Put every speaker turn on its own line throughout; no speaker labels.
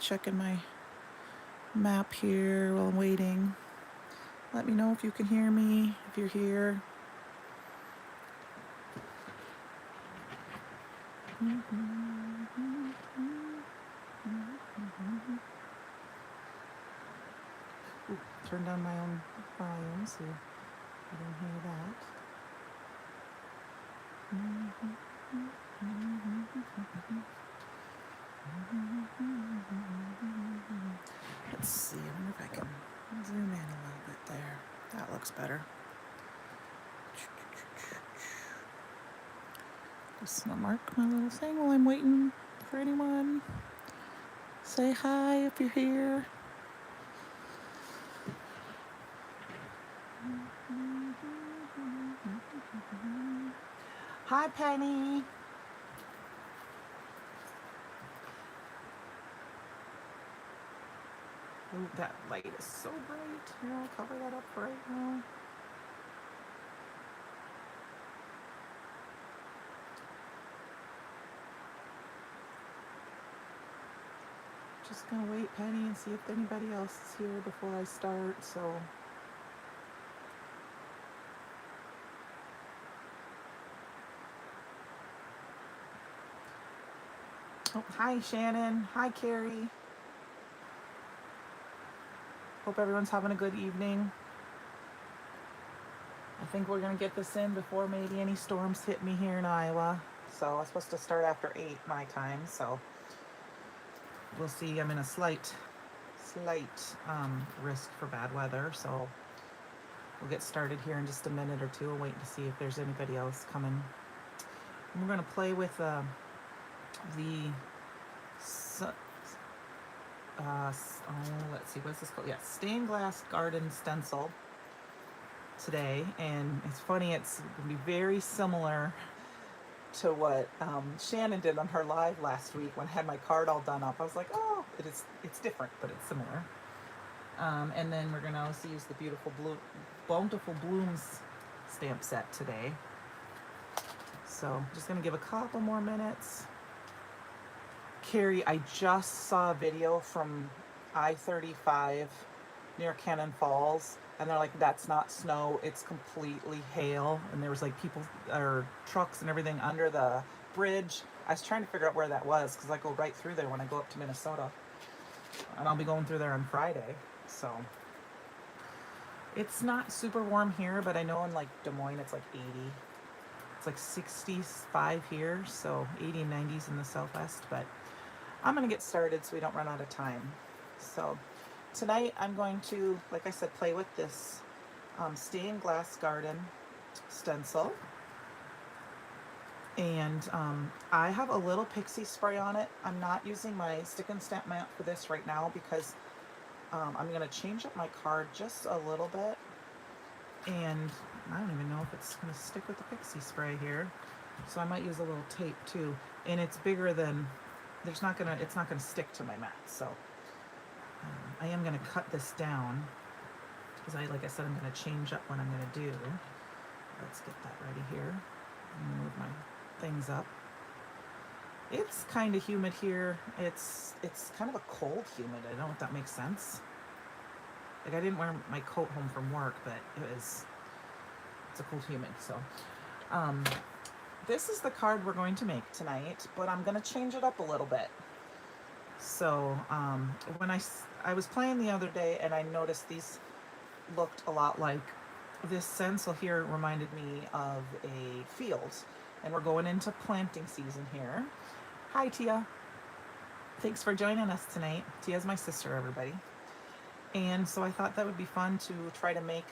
checking my map here while I'm waiting. Let me know if you can hear me, if you're here. Ooh, turn down my own volume so you don't hear that. Let's see, I wonder if I can zoom in a little bit there. That looks better. Just mark my little thing while I'm waiting for anyone. Say hi if you're here. Hi, Penny. Ooh, that light is so bright. Here, I'll cover that up right now. Just gonna wait, Penny, and see if anybody else is here before I start, so. Oh, hi, Shannon. Hi, Carrie. Hope everyone's having a good evening. I think we're gonna get this in before maybe any storms hit me here in Iowa. So I'm supposed to start after 8 my time, so we'll see. I'm in a slight risk for bad weather, so we'll get started here in just a minute or two. We'll wait to see if there's anybody else coming. And we're gonna play with let's see, what's this called? Yeah, Stain Glass Garden Stencil today, and it's funny, it's going to be very similar to what Shannon did on her live last week when I had my card all done up. I was like, oh, it's different, but it's similar. And then we're going to also use the Bountiful Blooms stamp set today. So just going to give a couple more minutes. Carrie, I just saw a video from I-35 near Cannon Falls, and they're like, that's not snow, it's completely hail. And there was like people or trucks and everything under the bridge. I was trying to figure out where that was because I go right through there when I go up to Minnesota, and I'll be going through there on Friday. So it's not super warm here, but I know in like Des Moines it's like 80. It's like 65 here, so 80 and 90s in the Southwest. But I'm going to get started so we don't run out of time. So tonight I'm going to, like I said, play with this Stain Glass Garden Stencil. And I have a little pixie spray on it. I'm not using my stick and stamp mat for this right now because I'm going to change up my card just a little bit. And I don't even know if it's going to stick with the pixie spray here. So I might use a little tape too. And it's bigger than, it's not going to stick to my mat. So I am going to cut this down because like I said, I'm going to change up what I'm going to do. Let's get that ready here. Move my things up. It's kind of humid here. It's kind of a cold humid. I don't know if that makes sense. Like, I didn't wear my coat home from work, but it's a cold humid. So this is the card we're going to make tonight, but I'm going to change it up a little bit. So when I was playing the other day and I noticed these looked a lot like, this stencil here reminded me of a field, and we're going into planting season here. Hi, Tia. Thanks for joining us tonight. Tia's my sister, everybody. And so I thought that would be fun to try to make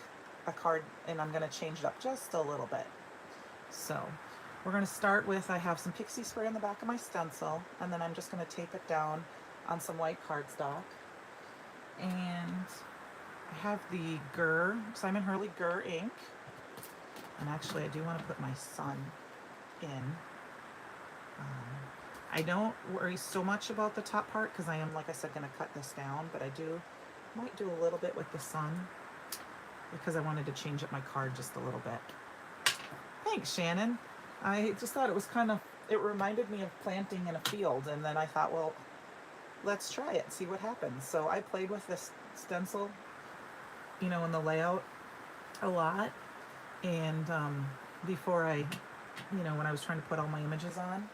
a card, and I'm going to change it up just a little bit. So we're going to start with, I have some pixie spray on the back of my stencil, and then I'm just going to tape it down on some white cardstock. And I have the Simon Hurley Gur ink. And actually, I do want to put my sun in. I don't worry so much about the top part because I am, like I said, going to cut this down, but I might do a little bit with the sun because I wanted to change up my card just a little bit. Thanks, Shannon. I just thought it was it reminded me of planting in a field, and then I thought, well, let's try it, see what happens. So I played with this stencil, you know, in the layout a lot. And before I, you know, when I was trying to put all my images on.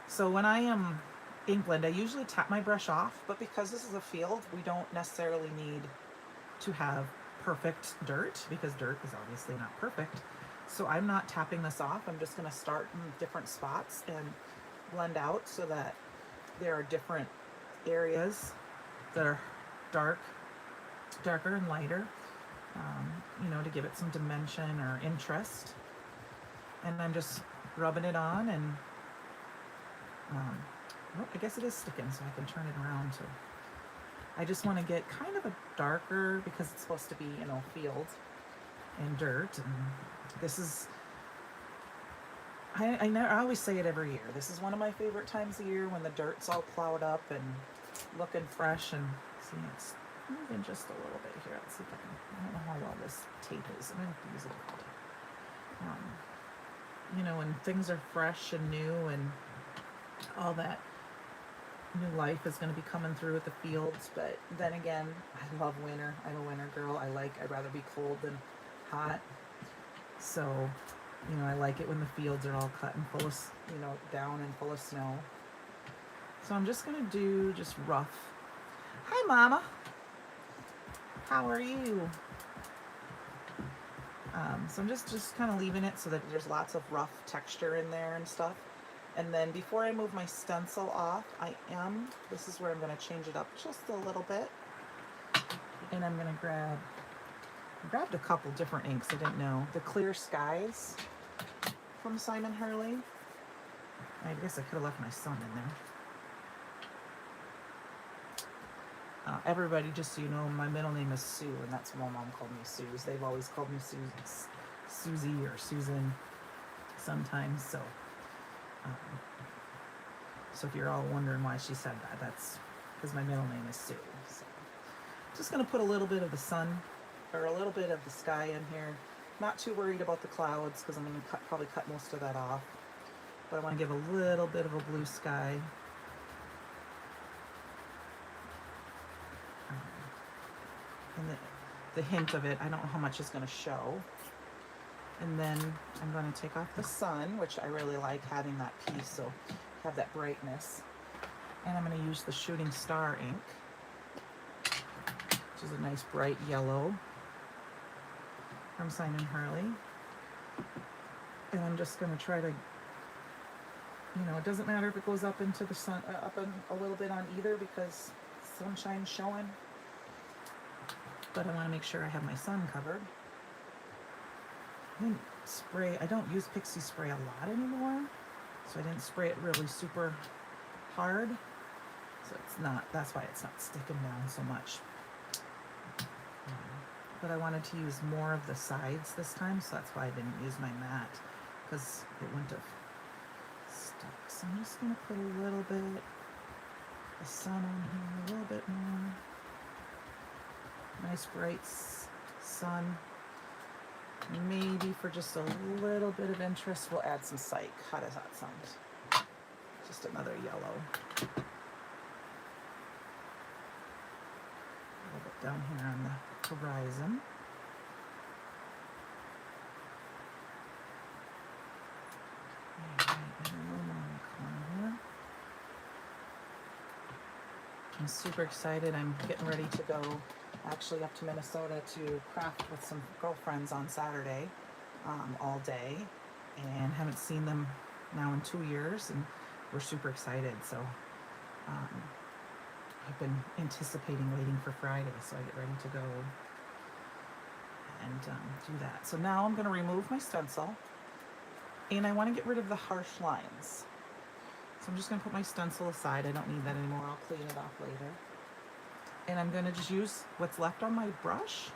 So when I am ink blend, I usually tap my brush off, but because this is a field, we don't necessarily need to have perfect dirt, because dirt is obviously not perfect. So I'm not tapping this off. I'm just going to start in different spots and blend out so that there are different areas that are darker and lighter, you know, to give it some dimension or interest. And I'm just rubbing it on, and well, I guess it is sticking, so I can turn it around. So I just want to get kind of a darker, because it's supposed to be, you know, field and dirt. And this is, I always say it every year. This is one of my favorite times of year, when the dirt's all plowed up and looking fresh. And see, it's moving just a little bit here. Let's see if I can, I don't know how well this tape is. I'm going to have to use it again. You know, when things are fresh and new, and all that new life is going to be coming through with the fields. But then again, I love winter. I'm a winter girl. I'd rather be cold than hot. So, you know, I like it when the fields are all cut and full of, you know, down and full of snow. So I'm just going to do just rough. Hi, Mama. How are you? So I'm just kind of leaving it so that there's lots of rough texture in there and stuff. And then before I move my stencil off, this is where I'm going to change it up just a little bit. And I'm going to I grabbed a couple different inks, I didn't know. The Clear Skies from Simon Hurley. I guess I could have left my son in there. Everybody, just so you know, my middle name is Sue, and that's what my mom called me, Suze. They've always called me Susie or Susan sometimes, so so if you're all wondering why she said that, that's because my middle name is Sue. So just going to put a little bit of the sun, or a little bit of the sky in here. Not too worried about the clouds, because I'm going to probably cut most of that off. But I want to give a little bit of a blue sky. And the hint of it, I don't know how much is going to show. And then I'm going to take off the sun, which I really like having that piece, so have that brightness. And I'm going to use the Shooting Star ink, which is a nice bright yellow from Simon Hurley. And I'm just going to try to, you know, it doesn't matter if it goes up into the sun, up a little bit on either, because sunshine's showing. But I want to make sure I have my sun covered. I don't use Pixie spray a lot anymore, so I didn't spray it really super hard. So that's why it's not sticking down so much. But I wanted to use more of the sides this time, so that's why I didn't use my matte, because it wouldn't have stuck. So I'm just going to put a little bit of the sun on here, a little bit more. Nice bright sun. Maybe for just a little bit of interest, we'll add some Psych. How does that sound? Just another yellow. A little bit down here on the horizon. Alright, and a little more in the corner. I'm super excited. I'm getting ready to go actually up to Minnesota to craft with some girlfriends on Saturday, all day, and haven't seen them now in 2 years, and we're super excited. So I've been anticipating waiting for Friday, so I get ready to go and do that. So now I'm going to remove my stencil, and I want to get rid of the harsh lines. So I'm just going to put my stencil aside. I don't need that anymore. I'll clean it off later. And I'm going to just use what's left on my brush,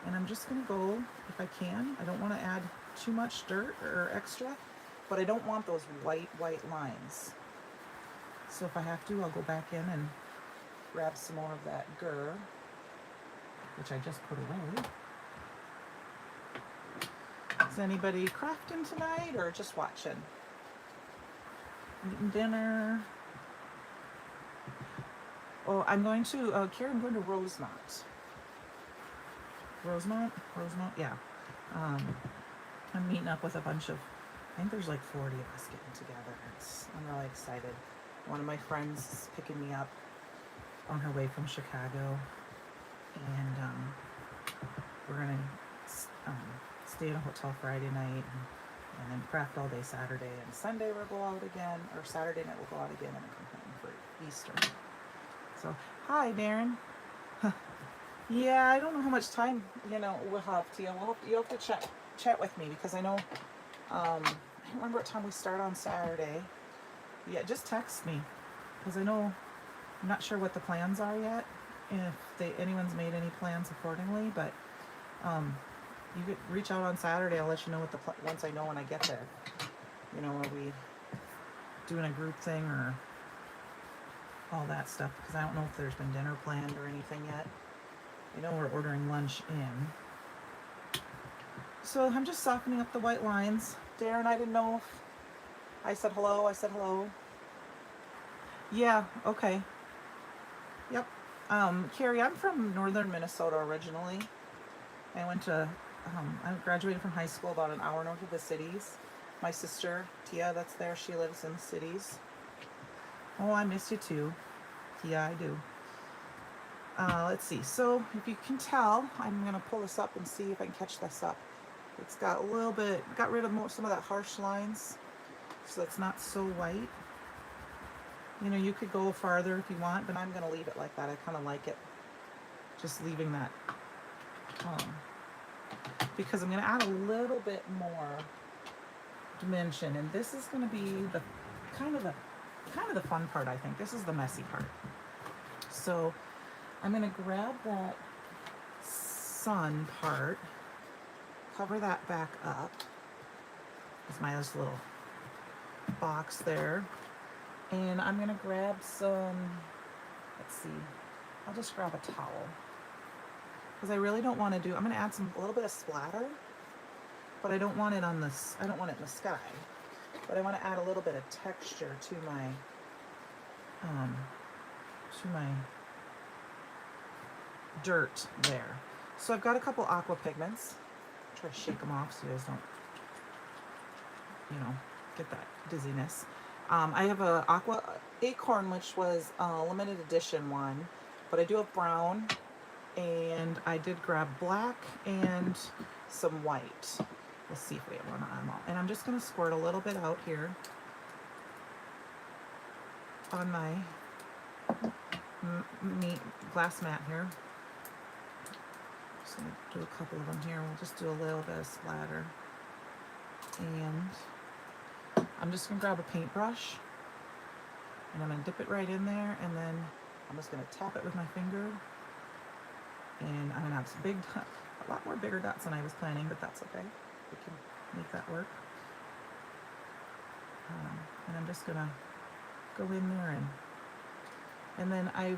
and I'm just going to go, if I can, I don't want to add too much dirt or extra, but I don't want those white lines. So if I have to, I'll go back in and grab some more of that gur, which I just put away. Is anybody crafting tonight or just watching? Eating dinner? Oh, I'm going to, Karen, I'm going to Rosemont. Rosemont? Yeah. Um, I'm meeting up with a bunch of, I think there's like 40 of us getting together. I'm really excited. One of my friends is picking me up on her way from Chicago, and we're gonna stay in a hotel Friday night, and then craft all day Saturday, and Sunday we'll go out again, or Saturday night we'll go out again, and then come home for Easter. So, hi, Darren. Yeah, I don't know how much time we'll have, Tia. You'll have to chat with me, because I know I don't remember what time we start on Saturday. Yeah, just text me, because I know I'm not sure what the plans are yet, if anyone's made any plans accordingly. But you could reach out on Saturday. I'll let you know what once I know when I get there. Are we doing a group thing or all that stuff? Because I don't know if there's been dinner planned or anything yet. We're ordering lunch in. So I'm just softening up the white lines. Darren, I didn't know if I said hello. Yeah, okay. Yep. Carrie, I'm from northern Minnesota originally. I graduated from high school about an hour north of the cities. My sister, Tia, that's there, she lives in the cities. Oh, I miss you too. Yeah, I do. Let's see. So if you can tell, I'm going to pull this up and see if I can catch this up. It's got got rid of some of that harsh lines, so it's not so white. You could go farther if you want, but I'm going to leave it like that. I kind of like it. Just leaving that. Because I'm going to add a little bit more dimension, and this is going to be the kind of the fun part, I think. This is the messy part. So I'm going to grab that sun part, cover that back up with my little box there, and I'm going to grab some, let's see, I'll just grab a towel, because I really don't want to I'm going to add a little bit of splatter, but I don't want it in the sky, but I want to add a little bit of texture to my dirt there. So I've got a couple Aqua Pigments. Try to shake them off so you guys don't, get that dizziness. I have a Aqua Acorn, which was a limited edition one, but I do have brown, and I did grab black and some white. We'll see if we have one on them all. And I'm just going to squirt a little bit out here on my glass mat here. Just going to do a couple of them here. We'll just do a little bit of splatter. And I'm just going to grab a paintbrush, and I'm going to dip it right in there, and then I'm just going to tap it with my finger. And I'm going to have some a lot more bigger dots than I was planning, but that's okay. We can make that work. And I'm just going to go in there, and then I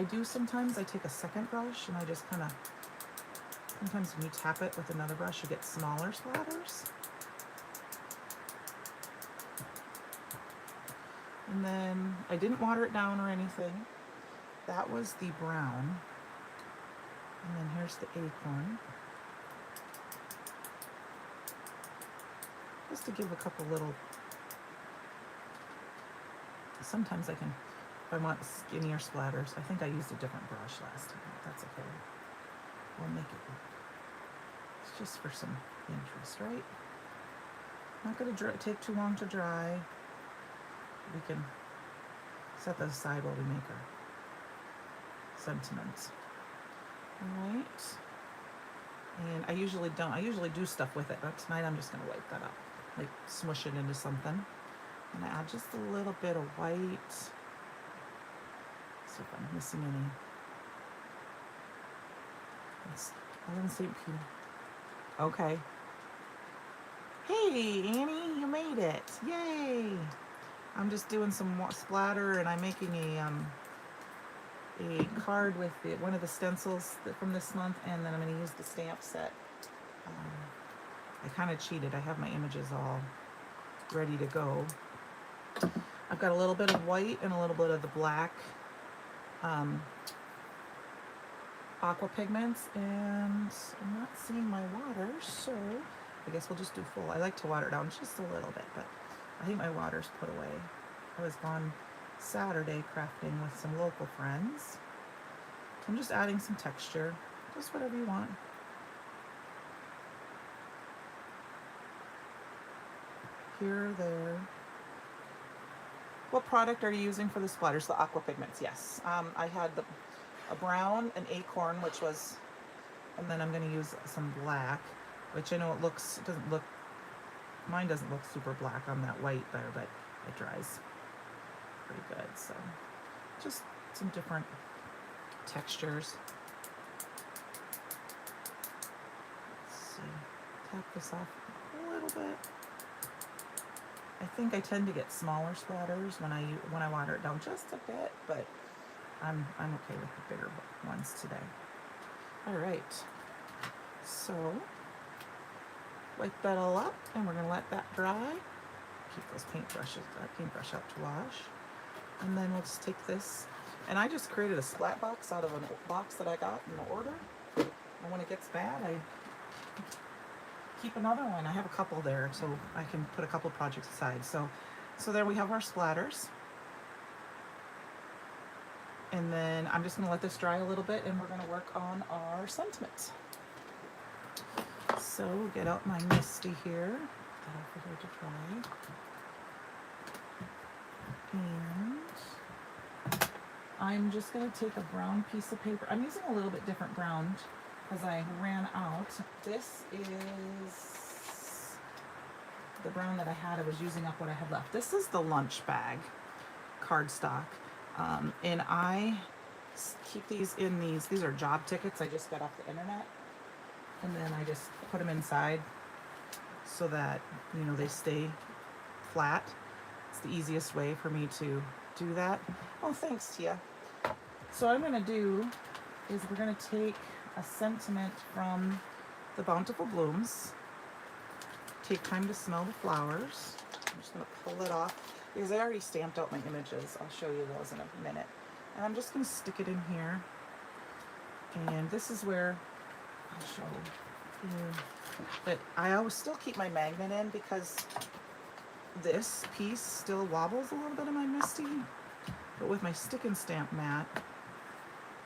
do sometimes I take a second brush, and I just kind of, sometimes when you tap it with another brush, you get smaller splatters. And then I didn't water it down or anything. That was the brown. And then here's the acorn. Just to give a couple little, sometimes I can, if I want skinnier splatters, I think I used a different brush last time. That's okay. We'll make it work. It's just for some interest, right? Not going to take too long to dry. We can set that aside while we make our sentiments. All right. And I usually do stuff with it, but tonight I'm just going to wipe that up, like smush it into something. And I add just a little bit of white. See if I'm missing any. I didn't see Peter. Okay. Hey, Annie, you made it. Yay. I'm just doing some splatter, and I'm making a card with one of the stencils from this month, and then I'm going to use the stamp set. I kind of cheated. I have my images all ready to go. I've got a little bit of white and a little bit of the black Aqua Pigments, and I'm not seeing my water, so I guess we'll just do full. I like to water it down just a little bit, but I think my water's put away. I was gone Saturday crafting with some local friends. I'm just adding some texture, just whatever you want. Here or there. What product are you using for the splatters? The Aqua Pigments, yes. I had a brown, an acorn, which was, and then I'm going to use some black, which I know mine doesn't look super black on that white there, but it dries pretty good. So just some different textures. Let's see, tap this off a little bit. I think I tend to get smaller splatters when I water it down just a bit, but I'm okay with the bigger ones today. All right, so wipe that all up, and we're gonna let that dry. Keep those paintbrush out to wash, and then we'll just take this. And I just created a splat box out of a box that I got in the order. And when it gets bad, I keep another one. I have a couple there, so I can put a couple projects aside. So there we have our splatters. And then I'm just going to let this dry a little bit, and we're going to work on our sentiments. So get out my Misty here. Get that over here to dry. And I'm just going to take a brown piece of paper. I'm using a little bit different brown because I ran out. This is the brown that I had. I was using up what I had left. This is the lunch bag cardstock. And I keep these in these are job tickets I just got off the internet. And then I just put them inside so that, you know, they stay flat. It's the easiest way for me to do that. Oh, thanks, Tia. So what I'm going to do is we're going to take a sentiment from the Bountiful Blooms. Take time to smell the flowers. I'm just going to pull it off because I already stamped out my images. I'll show you those in a minute. And I'm just going to stick it in here. And this is where I'll show you that I always still keep my magnet in because this piece still wobbles a little bit in my Misty. But with my stick and stamp mat,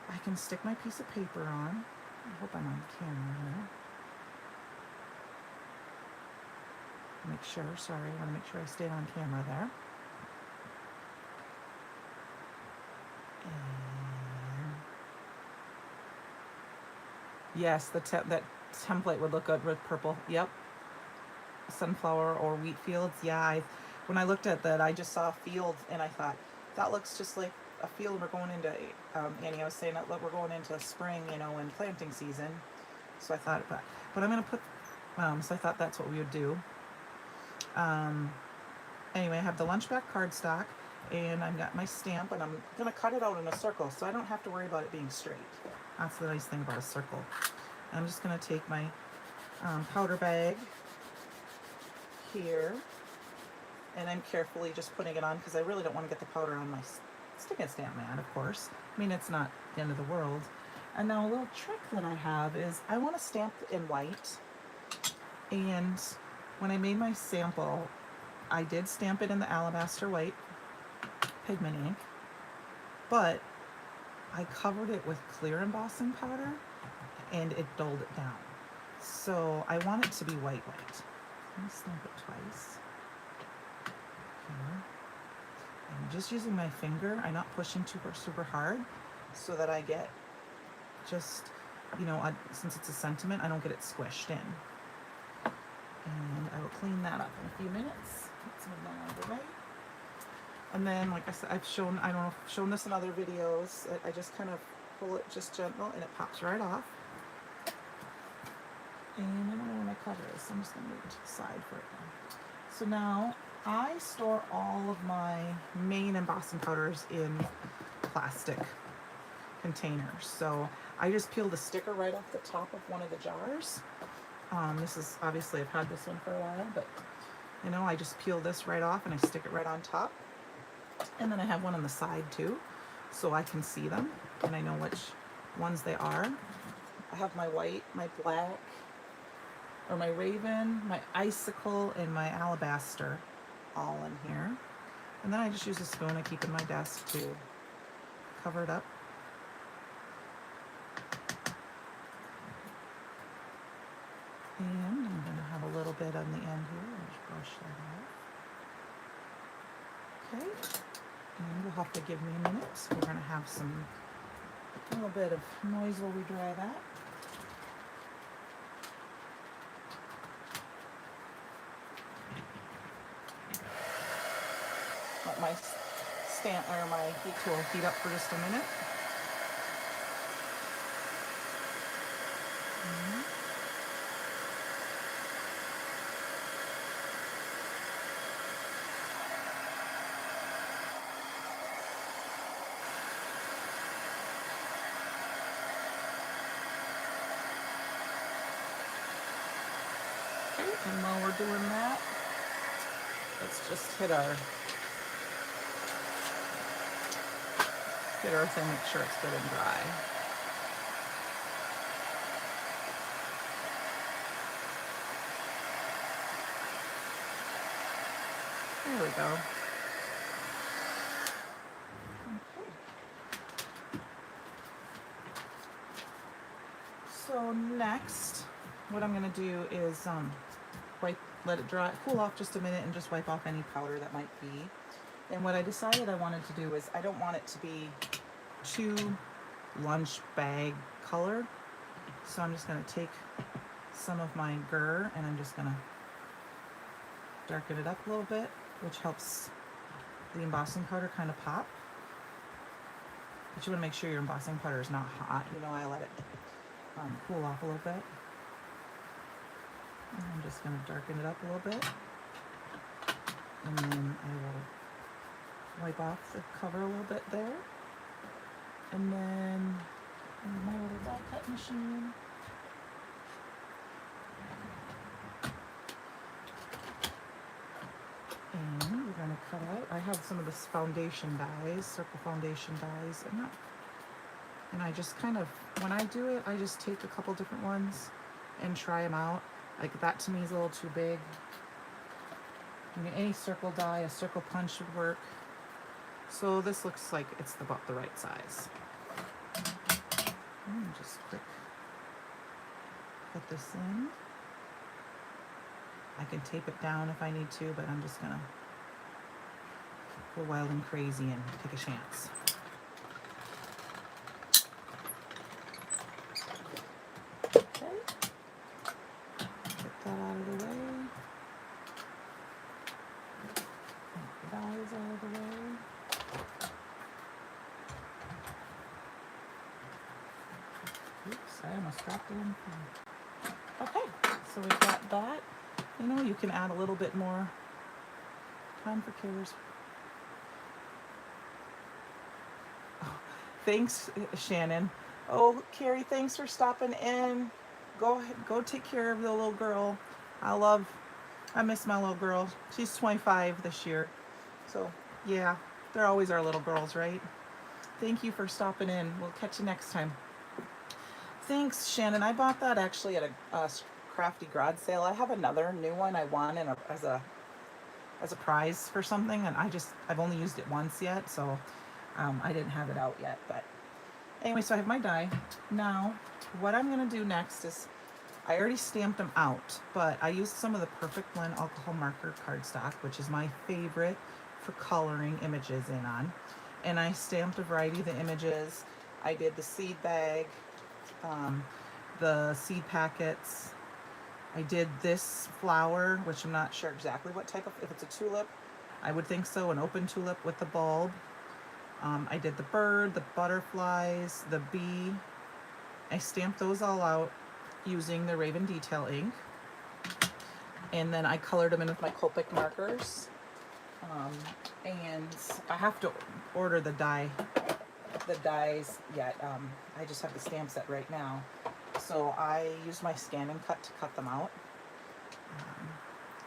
I can stick my piece of paper on. I hope I'm on camera here. Make sure, sorry, I want to make sure I stay on camera there. And yes, that template would look good with purple. Yep. Sunflower or wheat fields. Yeah, when I looked at that, I just saw a field and I thought, that looks just like a field we're going into. Annie, I was saying that we're going into spring, you know, and planting season. So I thought, but I'm going to put, so I thought that's what we would do. Anyway, I have the lunchback cardstock, and I've got my stamp, and I'm going to cut it out in a circle, so I don't have to worry about it being straight. That's the nice thing about a circle. I'm just going to take my powder bag here, and I'm carefully just putting it on because I really don't want to get the powder on my stick and stamp mat, of course. I mean, it's not the end of the world. And now a little trick that I have is I want to stamp in white, and when I made my sample, I did stamp it in the alabaster white pigment ink, but I covered it with clear embossing powder and it dulled it down. So I want it to be white. Let me stamp it twice. Here. I'm just using my finger. I'm not pushing super hard so that I get just, you know, since it's a sentiment, I don't get it squished in. And I will clean that up in a few minutes. Let's move that out of the way. And then, like I said, I don't know if I've shown this in other videos. I just kind of pull it just gentle and it pops right off. And I don't know where my cover is, so I'm just going to move it to the side for it now. So now I store all of my main embossing powders in plastic containers. So I just peel the sticker right off the top of one of the jars. This is, obviously I've had this one for a while, but you know, I just peel this right off and I stick it right on top. And then I have one on the side too. so I can see them and I know which ones they are. I have my white, my black, or my raven, my icicle, and my alabaster all in here. And then I just use a spoon I keep in my desk to cover it up. And I'm going to have a little bit on the end here. I'll just brush that off. Okay. And you'll have to give me a minute. We're going to have a little bit of noise while we dry that. Let my my heat tool heat up for just a minute. And while we're doing that, let's just hit our thing, make sure it's good and dry. There we go. Okay. So next, what I'm going to do is let it dry, cool off just a minute, and just wipe off any powder that might be. And what I decided I wanted to do is I don't want it to be too lunch bag colored. So I'm just going to take some of my Gur and I'm just going to darken it up a little bit, which helps the embossing powder kind of pop. But you want to make sure your embossing powder is not hot. You know, I let it cool off a little bit. And I'm just going to darken it up a little bit. And then I will wipe off the cover a little bit there. And then my little die cut machine. And we're going to cut out. I have some of this foundation dies, circle foundation dies, and I just kind of, when I do it, I just take a couple different ones and try them out. Like that to me is a little too big. I mean, any circle die, a circle punch would work. So this looks like it's about the right size. Just quick put this in. I can tape it down if I need to, but I'm just gonna go wild and crazy and take a chance. Okay, get that out of the way. Get the eyes out of the way. Oops, I almost dropped it in. Okay, so we've got that. You know, you can add a little bit more. Time for cares. Oh, thanks, Shannon. Oh, Carrie, thanks for stopping in. Go take care of the little girl. I miss my little girl. She's 25 this year. So, yeah, they're always our little girls, right? Thank you for stopping in. We'll catch you next time. Thanks, Shannon. I bought that actually at a crafty garage sale. I have another new one I won as a prize for something, and I've only used it once yet, so I didn't have it out yet. But anyway, so I have my die. Now, what I'm going to do next is, I already stamped them out, but I used some of the Perfect Blend alcohol marker cardstock, which is my favorite for coloring images in on. And I stamped a variety of the images. I did the seed bag, the seed packets. I did this flower, which I'm not sure exactly what type of, if it's a tulip, I would think so, an open tulip with the bulb. I did the bird, the butterflies, the bee. I stamped those all out using the Raven Detail ink. And then I colored them in with my Copic markers. And I have to order the dies yet. I just have the stamp set right now. So I used my scan and cut to cut them out.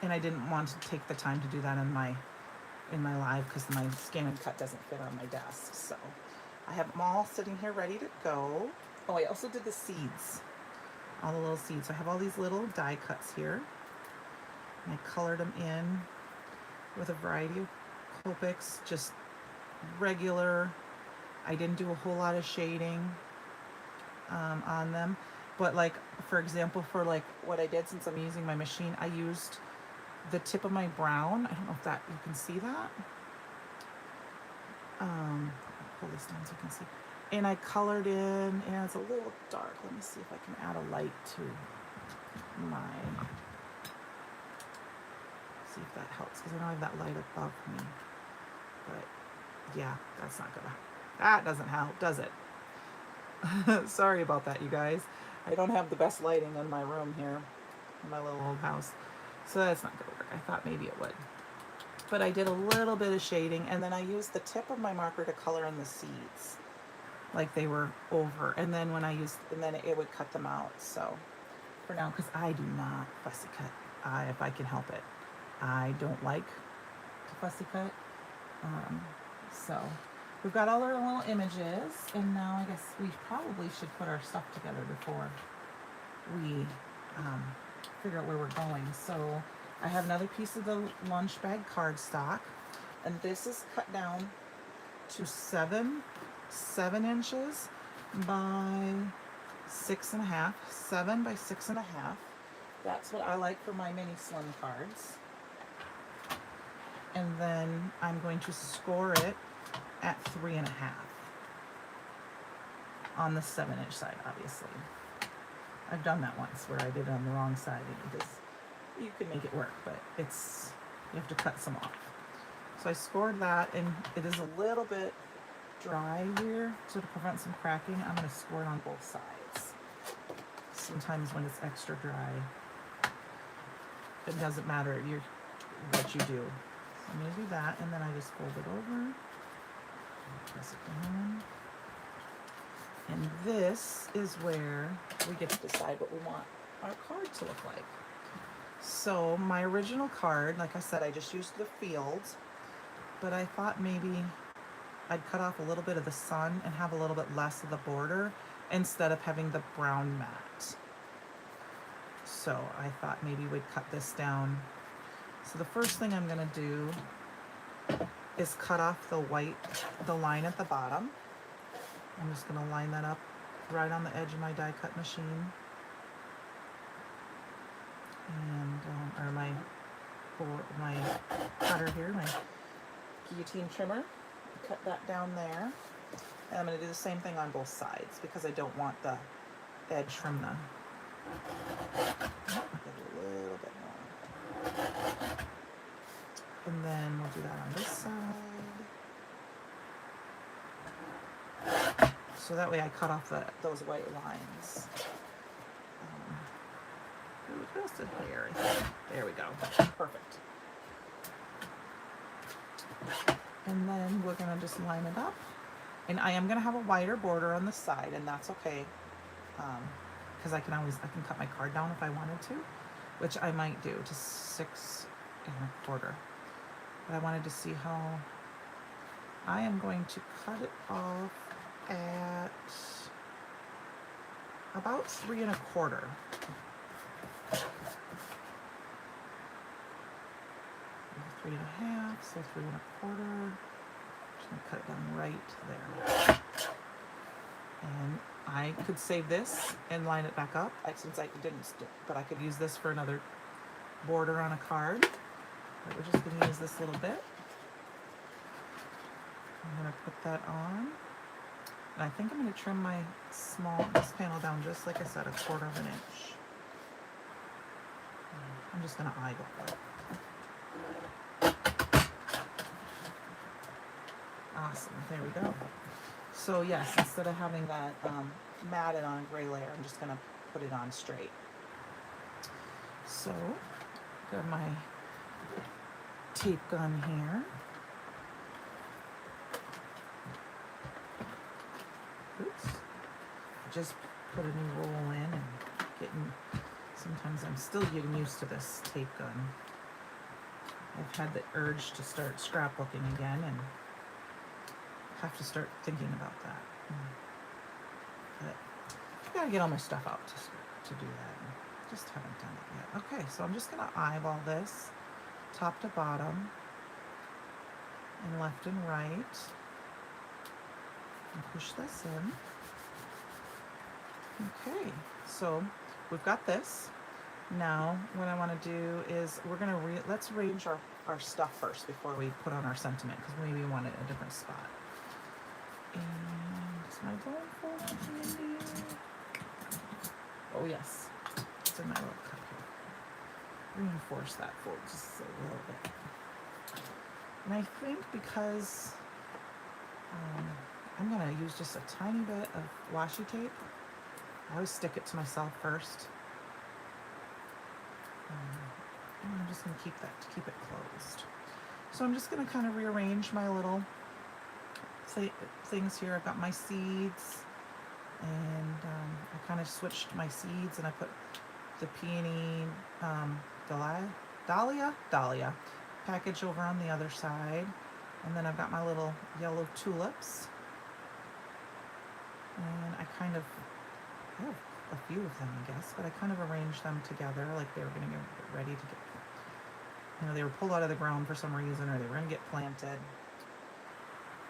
And I didn't want to take the time to do that in my live because my scan and cut doesn't fit on my desk. So I have them all sitting here ready to go. Oh, I also did the seeds, all the little seeds. So I have all these little die cuts here. And I colored them in with a variety of Copics, just regular. I didn't do a whole lot of shading on them. But like, for example, for like what I did, since I'm using my machine, I used the tip of my brown. I don't know if that, you can see that. I'll pull this down so you can see. And I colored in, and it's a little dark. Let me see if I can add a light to my, see if that helps, because I don't have that light above me. But yeah, that's not gonna, that doesn't help, does it? Sorry about that, you guys. I don't have the best lighting in my room here, in my little old house. So that's not gonna work. I thought maybe it would. But I did a little bit of shading, and then I used the tip of my marker to color in the seeds, like they were over. And then when I used, and then it would cut them out. So for now, because I do not fussy cut, if I can help it. I don't like to fussy cut. So we've got all our little images, and now I guess we probably should put our stuff together before we figure out where we're going. So I have another piece of the lunch bag cardstock, and this is cut down to 7 inches by 6.5, 7 by 6.5. That's what I like for my mini slim cards. And then I'm going to score it at 3.5 on the 7-inch side, obviously. I've done that once where I did it on the wrong side, and it is, you can make it work, but it's, you have to cut some off. So I scored that, and it is a little bit dry here, so to prevent some cracking, I'm going to score it on both sides. Sometimes when it's extra dry, it doesn't matter what you do. So I'm going to do that, and then I just fold it over, press it down. And this is where we get to decide what we want our card to look like. So my original card, like I said, I just used the fields, but I thought maybe I'd cut off a little bit of the sun and have a little bit less of the border instead of having the brown mat. So I thought maybe we'd cut this down. So the first thing I'm gonna do is cut off the line at the bottom. I'm just gonna line that up right on the edge of my die cut machine. And, or my cutter here, my guillotine trimmer. Cut that down there. And I'm gonna do the same thing on both sides because I don't want the edge from the, a little bit more. And then we'll do that on this side. So that way I cut off those white lines. Just there, I think. There we go. Perfect. And then we're gonna just line it up. And I am gonna have a wider border on the side, and that's okay. Because I can cut my card down if I wanted to, which I might do to 6 1/4. But I wanted to see how I am going to cut it off at about 3 1/4. Three and a half, so 3 1/4. Just gonna cut it down right there. And I could save this and line it back up, since I didn't, but I could use this for another border on a card. But we're just gonna use this little bit. I'm gonna put that on. And I think I'm gonna trim this panel down just like I said, 1/4 inch. I'm just gonna eyeball it. Awesome, there we go. So yes, instead of having that matted on a gray layer, I'm just gonna put it on straight. So, got my tape gun here. Oops. Just put a new roll in and sometimes I'm still getting used to this tape gun. I've had the urge to start scrapbooking again, and have to start thinking about that. But I gotta get all my stuff out to do that. Just haven't done it yet. Okay, so I'm just gonna eyeball this top to bottom and left and right and push this in. Okay, so we've got this. Now what I want to do is we're gonna let's arrange our stuff first before we put on our sentiment, because maybe we want it in a different spot. And is my bone folder handy? Oh yes, it's in my little cup here. Reinforce that fold just a little bit. And I think because I'm gonna use just a tiny bit of washi tape. I always stick it to myself first. And I'm just gonna keep it closed. So I'm just gonna kind of rearrange my little things here. I've got my seeds, and I kind of switched my seeds, and I put the peony dahlia package over on the other side, and then I've got my little yellow tulips, and I kind of have a few of them, I guess, but I kind of arranged them together like they were going to get ready to get, they were pulled out of the ground for some reason, or they were going to get planted.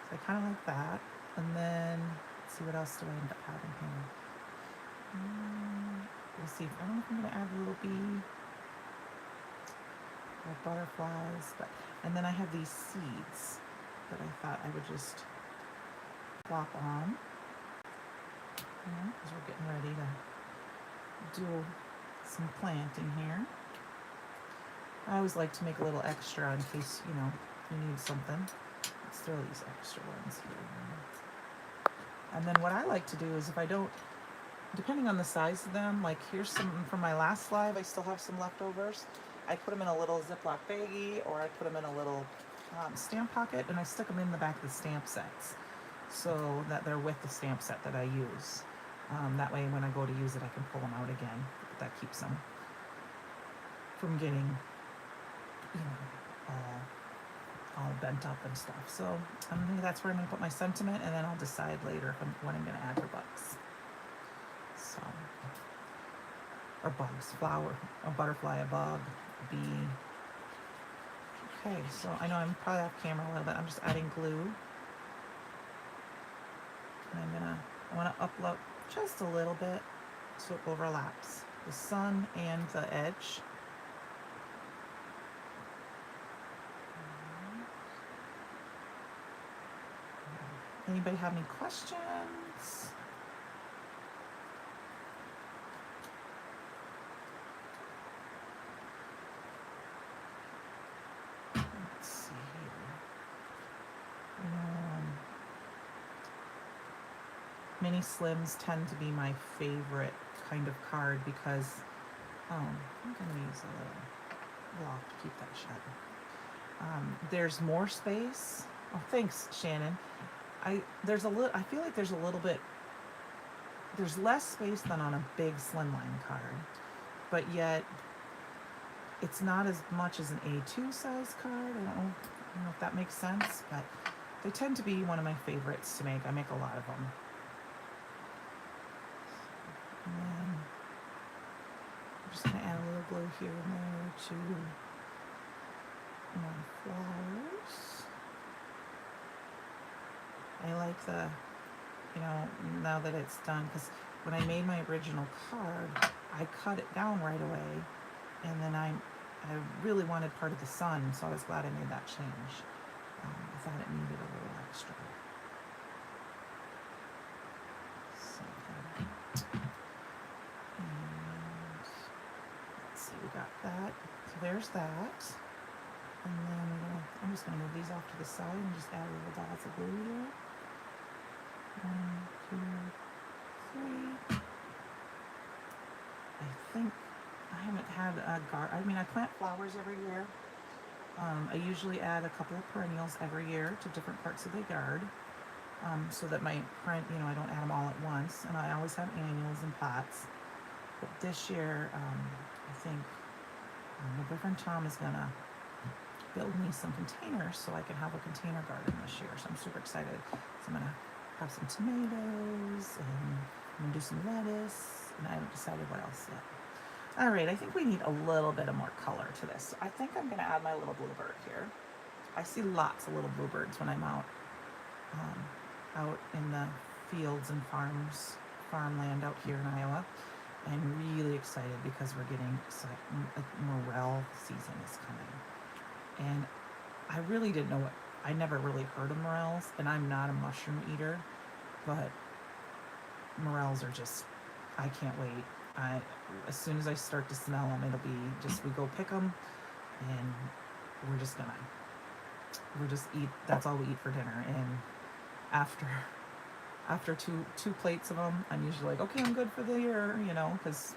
So I kind of like that. And then let's see, what else do I end up having here? We'll see. I don't know if I'm going to add a little bee or butterflies, but and then I have these seeds that I thought I would just plop on, because we're getting ready to do some planting here. I always like to make a little extra in case you need something. Let's throw these extra ones here. And then what I like to do is, if I don't, depending on the size of them, like here's some from my last slide, I still have some leftovers. I put them in a little Ziploc baggie, or I put them in a little stamp pocket, and I stick them in the back of the stamp sets so that they're with the stamp set that I use. That way when I go to use it, I can pull them out again. That keeps them from getting, all bent up and stuff. So I think that's where I'm going to put my sentiment, and then I'll decide later what I'm going to add for bugs. So, or bugs, flower, a butterfly, a bug, a bee. Okay, so I know I'm probably off camera a little bit. I'm just adding glue. And I want to upload just a little bit so it overlaps the sun and the edge. Anybody have any questions? Let's see here. Mini Slims tend to be my favorite kind of card because I'm going to use a little block to keep that shut. There's more space. Oh, thanks, Shannon. I feel like there's less space than on a big slimline card, but yet it's not as much as an A2 size card. I don't know if that makes sense, but they tend to be one of my favorites to make. I make a lot of them. And then I'm just going to add a little glue here and there to my flowers. I like the, now that it's done, because when I made my original card, I cut it down right away, and then I really wanted part of the sun, so I was glad I made that change. I thought it needed a little extra. So, and let's see, we got that. So there's that. And then I'm just going to move these off to the side and just add little dots of glue here. 1, 2, 3. I think I haven't had a I plant flowers every year. I usually add a couple of perennials every year to different parts of the yard, so that I don't add them all at once. And I always have annuals in pots. But this year, I think my boyfriend Tom is gonna build me some containers so I can have a container garden this year. So I'm super excited. So I'm gonna have some tomatoes and I'm gonna do some lettuce, and I haven't decided what else yet. All right, I think we need a little bit of more color to this. So I think I'm gonna add my little bluebird here. I see lots of little bluebirds when I'm out in the fields and farmland out here in Iowa. I'm really excited because we're getting morel season is coming, and I really didn't know what. I never really heard of morels, and I'm not a mushroom eater, but morels are just, I can't wait. As soon as I start to smell them, it'll be just, we go pick them, and we're just eat. That's all we eat for dinner, and after two plates of them, I'm usually like, okay, I'm good for the year, you know, because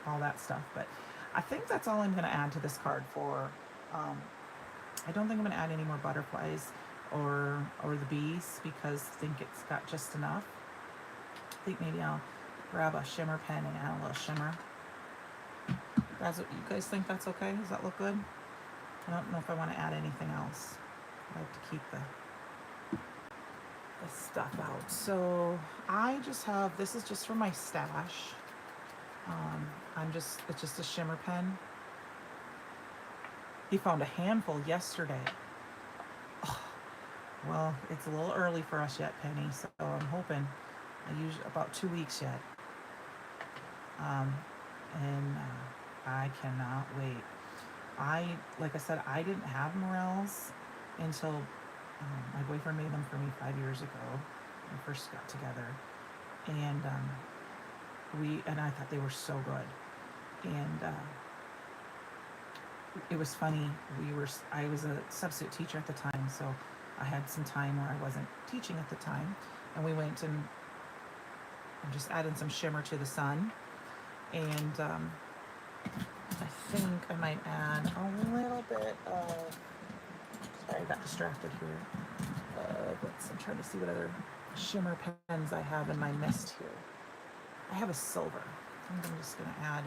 all that stuff. But I think that's all I'm going to add to this card for. I don't think I'm going to add any more butterflies or the bees, because I think it's got just enough. I think maybe I'll grab a shimmer pen and add a little shimmer. That's what you guys think. That's okay? Does that look good? I don't know if I want to add anything else. I like to keep the stuff out. So I just have, this is just for my stash. It's just a shimmer pen. He found a handful yesterday. Oh, well, it's a little early for us yet, Penny, so I'm hoping about 2 weeks yet. I cannot wait. Like I said, I didn't have morels until my boyfriend made them for me 5 years ago when we first got together, and I thought they were so good. And it was funny. I was a substitute teacher at the time, so I had some time where I wasn't teaching at the time, and we went and just added some shimmer to the sun, and I think I might add a little bit of. Sorry, I got distracted here. I'm trying to see what other shimmer pens I have in my mist here. I have a silver. I think I'm just going to add.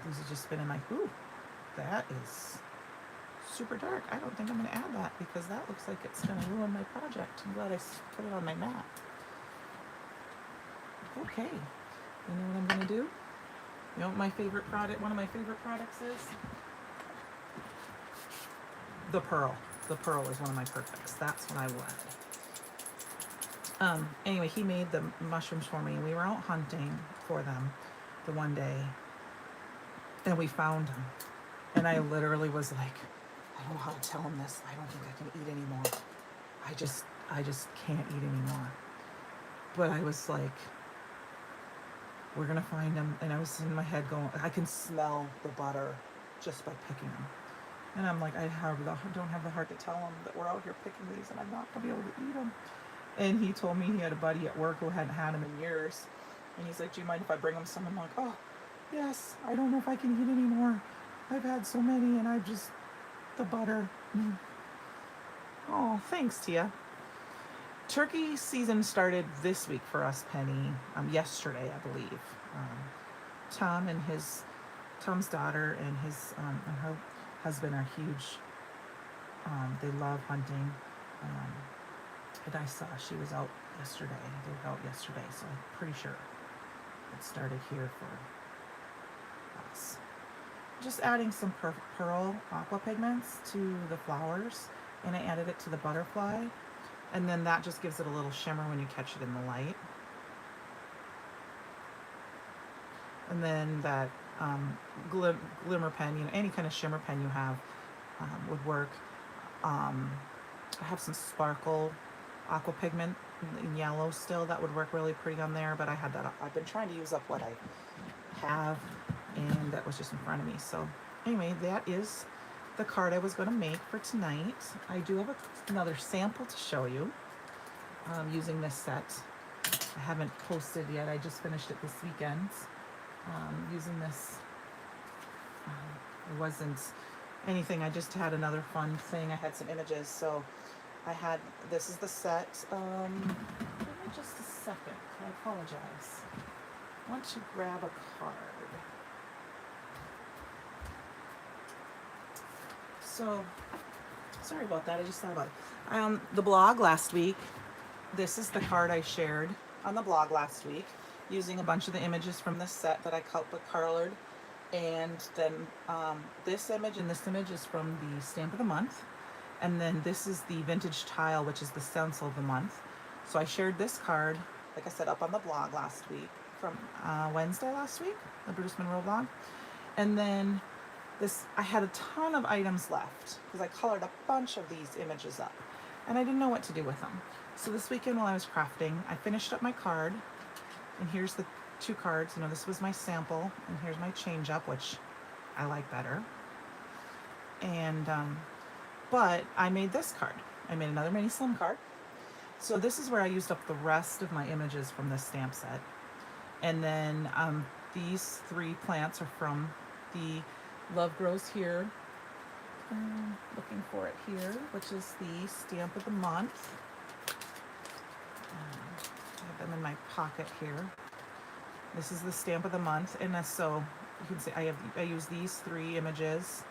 These have just been in my. Ooh, that is super dark. I don't think I'm going to add that because that looks like it's going to ruin my project. I'm glad I put it on my map. Okay. You know what I'm going to do? You know what my favorite product? One of my favorite products is? The pearl. The pearl is one of my perfects. That's what I wanted. Anyway, he made the mushrooms for me, and we were out hunting for them the one day, and we found them. And I literally was like, I don't know how to tell him this. I don't think I can eat anymore. I just can't eat anymore. But I was like, we're gonna find them. And I was in my head going, I can smell the butter just by picking them. And I'm like, I don't have the heart to tell him that we're out here picking these and I'm not going to be able to eat them. And he told me he had a buddy at work who hadn't had them in years. And he's like, do you mind if I bring him some? I'm like, oh, yes. I don't know if I can eat anymore. I've had so many and the butter. Oh, thanks, Tia. Turkey season started this week for us, Penny. Yesterday, I believe. Tom's daughter and her husband are huge. They love hunting. And I saw she was out yesterday. They were out yesterday, so I'm pretty sure it started here for us. Just adding some pearl aqua pigments to the flowers, and I added it to the butterfly, and then that just gives it a little shimmer when you catch it in the light. And then that glimmer pen, any kind of shimmer pen you have would work. I have some sparkle aqua pigment in yellow still. That would work really pretty on there, but I had that. I've been trying to use up what I have, and that was just in front of me. So anyway, that is the card I was going to make for tonight. I do have another sample to show you using this set. I haven't posted yet. I just finished it this weekend. Using this. It wasn't anything. I just had another fun thing. I had some images, so this is the set. Give me just a second. I apologize. I want to grab a card. So, sorry about that. I just thought about it. The blog last week, this is the card I shared on the blog last week using a bunch of the images from this set that I colored. And then this image and this image is from the stamp of the month. And then this is the vintage tile, which is the stencil of the month. So I shared this card, like I said, up on the blog last week, from Wednesday last week, the Brutus Monroe blog. And then this, I had a ton of items left because I colored a bunch of these images up and I didn't know what to do with them. So this weekend while I was crafting, I finished up my card, and here's the two cards. You know, this was my sample, and here's my change up, which I like better. And but I made this card. I made another mini slim card. So this is where I used up the rest of my images from this stamp set. And then these three plants are from the Love Grows Here. Looking for it here, which is the stamp of the month. I have them in my pocket here. This is the stamp of the month, and so you can see I use these three images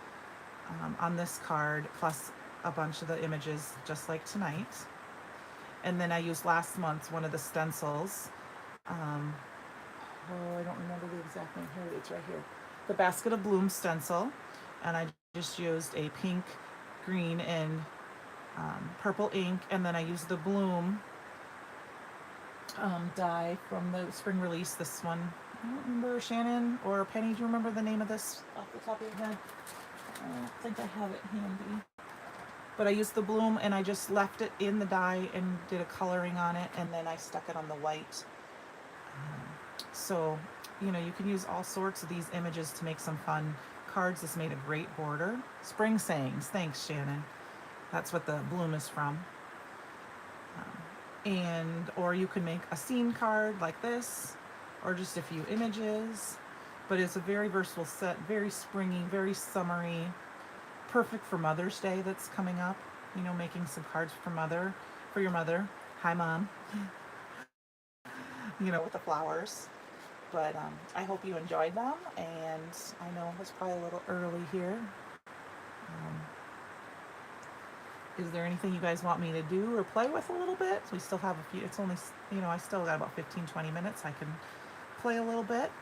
on this card, plus a bunch of the images just like tonight. And then I used last month's one of the stencils. I don't remember the exact name. Here, it's right here. The Basket of Blooms stencil, and I just used a pink, green, and purple ink, and then I used the Bloom die from the spring release. This one, I don't remember. Shannon or Penny, do you remember the name of this off the top of your head? I don't think I have it handy. But I used the Bloom, and I just left it in the die and did a coloring on it, and then I stuck it on the white. So, you know, you can use all sorts of these images to make some fun cards. This made a great border. Spring Sayings. Thanks, Shannon. That's what the Bloom is from. Or you can make a scene card like this, or just a few images. But it's a very versatile set, very springy, very summery, perfect for Mother's Day that's coming up. You know, making some cards for your mother. Hi, Mom. You know, with the flowers. But I hope you enjoyed them, and I know it's probably a little early here. Is there anything you guys want me to do or play with a little bit? We still have a few. It's only, you know, I still got about 15-20 minutes. I can play a little bit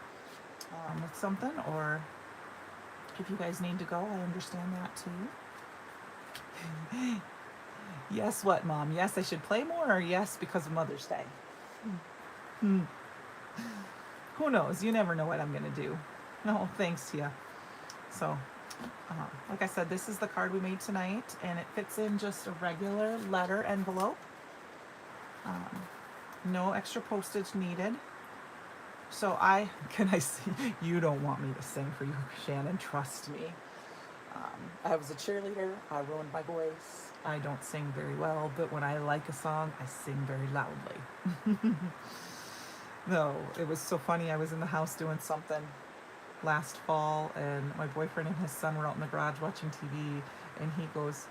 with something, or if you guys need to go, I understand that too. Yes, what, Mom? Yes, I should play more, or yes, because of Mother's Day? Who knows? You never know what I'm going to do. No, thanks, Tia. So, like I said, this is the card we made tonight, and it fits in just a regular letter envelope. No extra postage needed. So can I see? You don't want me to sing for you, Shannon. Trust me. I was a cheerleader. I ruined my voice. I don't sing very well, but when I like a song, I sing very loudly. No, it was so funny. I was in the house doing something last fall, and my boyfriend and his son were out in the garage watching TV, and he goes,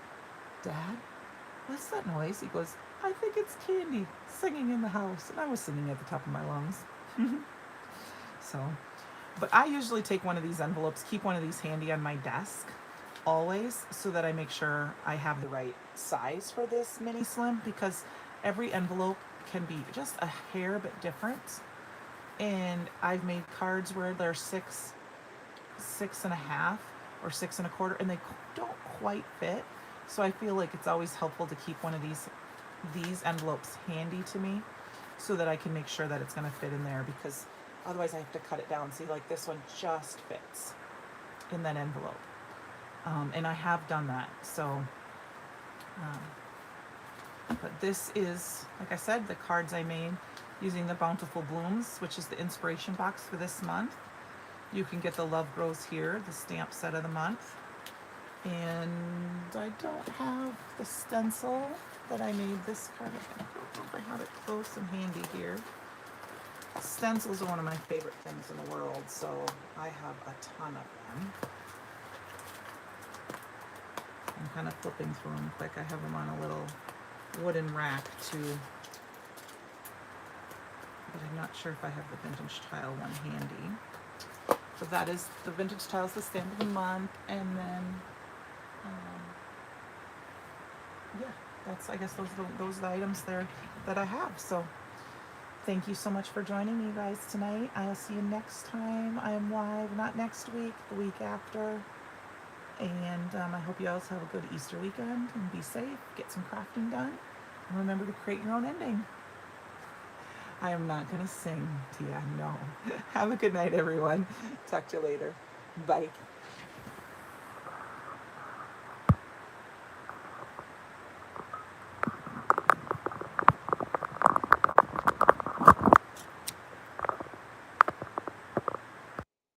"Dad, what's that noise?" He goes, "I think it's Candi singing in the house." And I was singing at the top of my lungs. So, but I usually take one of these envelopes, keep one of these handy on my desk always, so that I make sure I have the right size for this mini slim, because every envelope can be just a hair bit different. And I've made cards where they're 6.5 or 6 1/4, and they don't quite fit. So I feel like it's always helpful to keep one of these envelopes handy to me, so that I can make sure that it's going to fit in there, because otherwise I have to cut it down. See, like this one just fits in that envelope. And I have done that. So, but this is, like I said, the cards I made using the Bountiful Blooms, which is the inspiration box for this month. You can get the Love Grows Here, the stamp set of the month. And I don't have the stencil that I made this card. I don't know if I have it close and handy here. Stencils are one of my favorite things in the world, so I have a ton of them. I'm kind of flipping through them quick. I have them on a little wooden rack too, but I'm not sure if I have the vintage tile one handy. So that is the vintage tiles, the stamp of the month, and then Yeah, that's, I guess those are the items there that I have. So thank you so much for joining me, guys, tonight. I'll see you next time I am live. Not next week, the week after. And I hope you also have a good Easter weekend and be safe. Get some crafting done. And remember to create your own ending. I am not going to sing, Tia, no. Have a good night, everyone. Talk to you later. Bye.